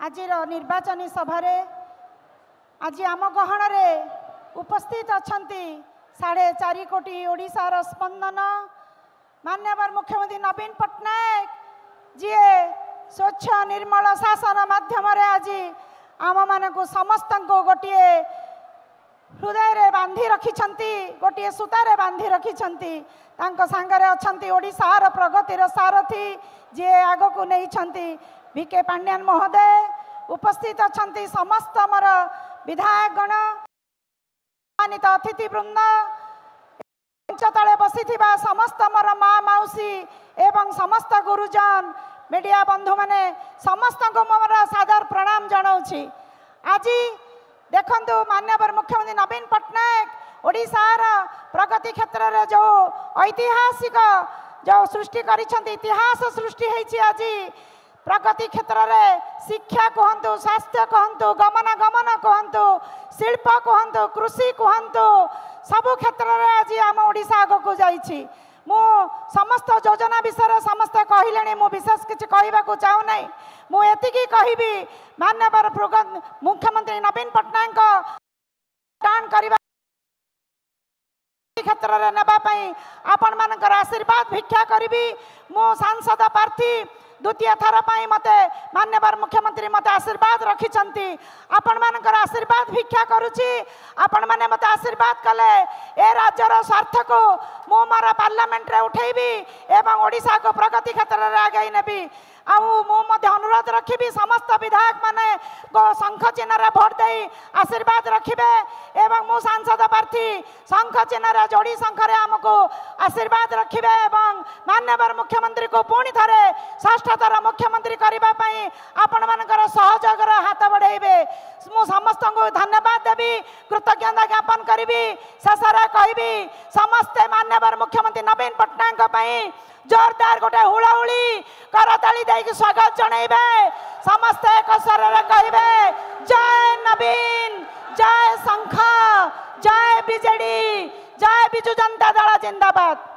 आज निर्वाचनी सभारे आज आम गहन उपस्थित अच्छा 4.5 कोटी ओडिशार स्पंदन माननीय मुख्यमंत्री नवीन पट्टनायक जी स्वच्छ निर्मल शासन माध्यम आज आम मान समस्त गोटे हृदय रे बांधी रखिछंती गोटे सूतारे बांधी रखिछंती तांको सांगरे अछंती ओडिशार प्रगतिर सारथी जे आगो को नहीं छंती वीके पांड्यान महोदय उपस्थित अछंती समस्त मोर विधायक गण सम्मानित अतिथि वृंद मंच तले बसी समस्त मोर माँ मौसी एवं समस्त गुरुजन मीडिया बंधु माने समस्त को मोर सादर प्रणाम जनाऊँगी। आज देखंतु माननीय मुख्यमंत्री नवीन पट्टनायक ओडिशार प्रगति क्षेत्र में जो ऐतिहासिक जो सृष्टि करिसेंती इतिहास सृष्टि होईची आज प्रगति क्षेत्र में शिक्षा कहतु स्वास्थ्य कहतु गमनागमन कहतु शिल्प कहतु कृषि कहतु सबु क्षेत्र में आज आम ओडिशा आग को जाइछि। मु समस्त योजना विषय समस्त कहले मु विशेष किसी कहवाक चाहूना मु एतिकी कहबी माननीय मुख्यमंत्री नवीन पट्टनायक टाण करने क्षेत्र में नापी आपण मानकर आशीर्वाद भिक्षा करी मो सांसद प्रार्थी द्वितीय थर पर मत माननीय मुख्यमंत्री मत आशीर्वाद रखिंट आपण मानकर आशीर्वाद भिक्षा करुच्ची आपण मैंने मत आशीर्वाद कले ए राज्यर स्वार्थ को मु मोर पार्लियामेंट रे उठेबी एवं ओडिशा को प्रगति क्षेत्र में आगे नेबी अनुरोध रखी समस्त विधायक माने शंख चिन्ह भोट दे आशीर्वाद रखिबे एवं मु सांसद प्रार्थी शंख चिन्ह जोड़ी शंखरे आमको आशीर्वाद रखिबे एवं माननीय मुख्यमंत्री को पुणी थरे षष्ठ थर मुख्यमंत्री करने आपण मानकर सहयोगर हाथ बढ़ेबे मु समस्त को धन्यवाद देवी कृतज्ञता ज्ञापन करी शेष कहबी समस्ते माननीय मुख्यमंत्री नवीन पट्टनायक जोरदार गोटे हुड़ाहुड़ी करताली देकी स्वागत जनइबे समस्ते एक स्वर कहिबे जय नवीन जय शंख जय बीजेडी जय बिजु जनता दल जिंदाबाद।